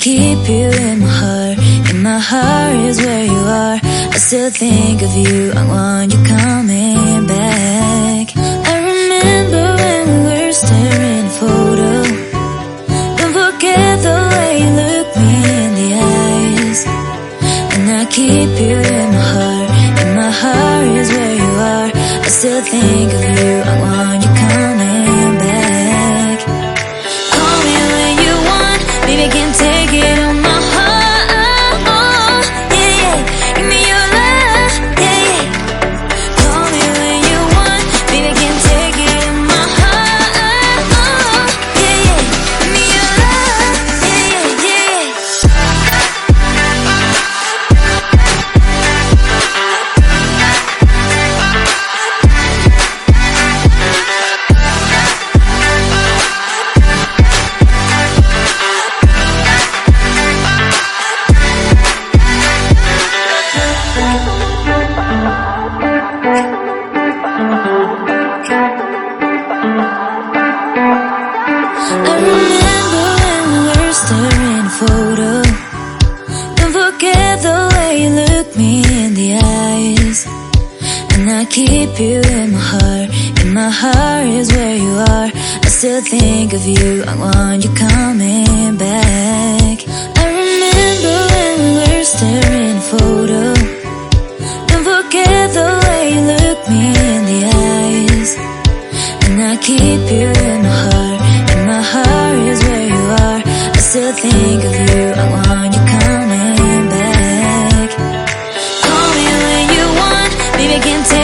keep you in my heart. In my heart is where you are. I still think of you, I want you coming back. I remember when we were staring at a photo. Don't forget the way you look me in the eyes. And I keep you in my heart. In my heart is where you are. I still think of you, I want you coming back. Call me when you want, baby, I can't take it on my heart. Yeah, yeah, give me your love, yeah, yeah. Call me when you want, baby, I can't take it on my heart. Yeah, yeah, give me your love, yeah, yeah, yeah. I remember when we were staring at a photo. Don't forget the way you look me in the eyes. And I keep you in my heart. In my heart is where you are. I still think of you, I want you coming back. I remember when we were staring at a photo. Don't forget the way you look me in the eyes. And I keep you in my heart. In my heart is where you are. I still think of you, I want you coming back. Call me when you want, baby, I can't take